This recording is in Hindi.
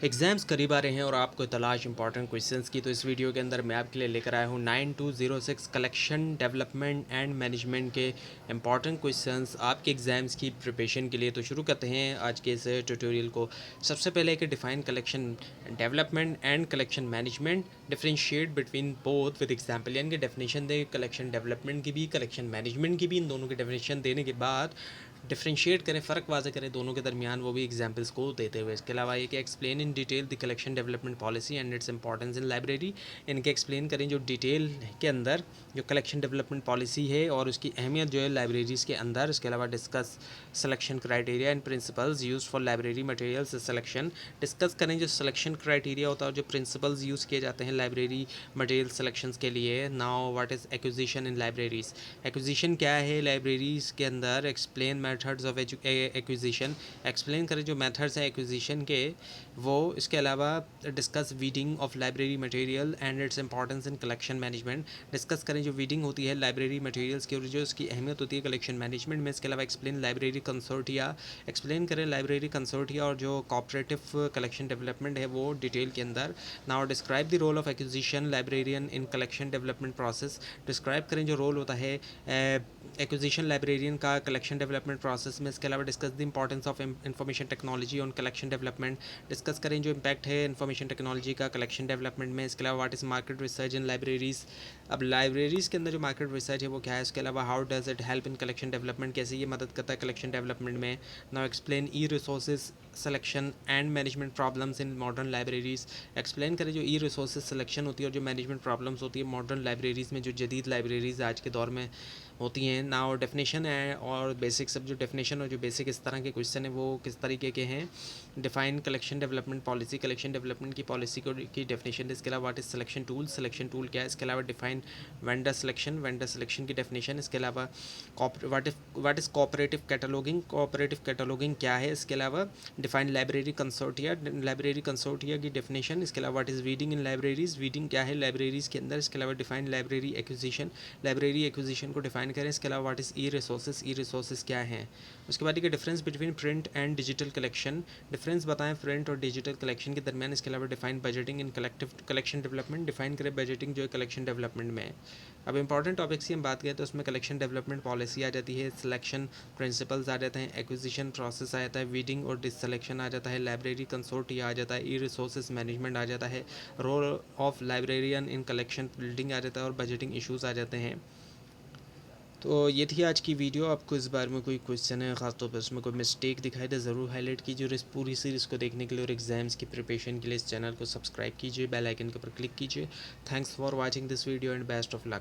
एग्ज़ाम्स करीब आ रहे हैं और आपको तलाश इंपॉर्टेंट क्वेश्चंस की। तो इस वीडियो के अंदर मैं आपके लिए लेकर आया हूँ 9206 कलेक्शन डेवलपमेंट एंड मैनेजमेंट के इंपॉर्टेंट क्वेश्चंस आपके एग्ज़ाम्स की प्रिपरेशन के लिए। तो शुरू करते हैं आज के इस ट्यूटोरियल को। सबसे पहले कि define collection development and collection management, differentiate between both with example, यानी कि डेफिनेशन दे कलेक्शन डेवलपमेंट की भी कलेक्शन मैनेजमेंट की भी। इन दोनों के डेफिनेशन देने के बाद डिफ्रेंशिएट करें, फ़र्क वाज़े करें दोनों के दरमियान, वो भी एग्जांपल्स को देते हुए। इसके अलावा ये कि explain in detail the collection development policy and its importance in library. इनके एक्सप्लेन करें जो डिटेल के अंदर जो कलेक्शन डेवलपमेंट पॉलिसी है और उसकी अहमियत जो है लाइब्रेरीज़ के अंदर। इसके अलावा discuss selection criteria and principles use for library materials selection. Discuss करें जो सिलेक्शन क्राइटेरिया होता है और जो प्रिंसिपल्स यूज़ किए जाते हैं लाइब्रेरी मटेरियल सिलेक्शंस के लिए। Now what is acquisition in libraries, acquisition क्या है लाइब्रेरीज़ के अंदर। Explain methods of acquisition, explain करें जो मेथड्स हैं एक्विजिशन के वो। इसके अलावा discuss weeding of library material and its importance in collection management. Discuss करें जो वीडिंग होती है लाइब्रेरी मटेरियल्स की और जो उसकी अहमियत होती है कलेक्शन मैनेजमेंट में। इसके अलावा एक्सप्लेन लाइब्रेरी कंसोर्टिया, एक्सप्लेन करें लाइब्रेरी कंसोर्टिया और जो कोऑपरेटिव कलेक्शन डेवलपमेंट है वो डिटेल के अंदर। Now describe the role of acquisition librarian in collection development process, describe करें जो रोल होता है एक्विजिशन लाइब्रेरियन का कलेक्शन डेवलपमेंट प्रोसेस में। इसके अलावा discuss the importance of information technology on collection development, discuss करें जो इम्पैक्ट है इंफॉर्मेशन टेक्नोलॉजी का कलेक्शन डेवलपमेंट में। इसके अलावा what is market research in libraries, अब लाइब्रेरीज़ के अंदर जो मार्केट रिसर्च है वो क्या है। इसके अलावा how does it help in collection development, कैसे ये मदद करता है कलेक्शन डेवलपमेंट में। Now explain E resources selection and management problems in modern libraries, explain करें जो ई रिसोर्सेज सिलेक्शन होती है और जो मैनेजमेंट प्रॉब्लम्स होती है मॉडर्न लाइब्रेरीज़ में, जो जदीद लाइब्रेरीज़ आज के दौर में होती हैं। नाउ डेफिनेशन है और बेसिक, सब जो डेफिनेशन और जो बेसिक इस तरह के क्वेश्चन है वो किस तरीके के हैं। Define collection development policy, collection development की पॉलिसी को की डेफिनेशन। इसके अलावा what is selection tool, selection tool क्या है। इसके अलावा define vendor selection, vendor selection की डेफिनेशन। इसके अलावा what is cooperative cataloguing, cooperative cataloguing क्या है। इसके अलावा define library consortia, library consortia की डेफिनेशन। इसके अलावा what is reading in libraries, reading क्या है लाइब्रेरीज़ के अंदर। इसके अलावा define library acquisition, library acquisition को डिफाइन करें। इसके अलावा what is E resources, E resources क्या हैं। उसके बाद ये difference between print and digital collection, difference बताएं प्रिंट और डिजिटल कलेक्शन के दरमियान। इसके अलावा डिफाइन बजटिंग इन कलेक्टिव कलेक्शन डेवलपमेंट, डिफाइन करें बजटिंग जो है कलेक्शन डेवलपमेंट में। अब इंपॉर्टेंट टॉपिक्स की हम बात करें तो उसमें कलेक्शन डेवलपमेंट पॉलिसी आ जाती है, सिलेक्शन प्रिंसिपल्स आ जाते हैं, एक्विजिशन प्रोसेस आ जाता है, वीडिंग और डिसलेक्शन आ जाता है, लाइब्रेरी कंसोर्टिया आ जाता है, ई रिसोर्सेज मैनेजमेंट आ जाता है, role of librarian in collection building आ जाता है और बजटिंग इशूज़ आ जाते हैं। तो ये थी आज की वीडियो। आपको इस बारे में कोई क्वेश्चन है, ख़ासतौर पर उसमें कोई मिस्टेक दिखाई दे ज़रूर हाईलाइट कीजिए। और इस पूरी सीरीज़ को देखने के लिए और एग्ज़ाम्स की प्रिपरेशन के लिए इस चैनल को सब्सक्राइब कीजिए, बेल आइकन के ऊपर क्लिक कीजिए। Thanks for watching this video and best of luck.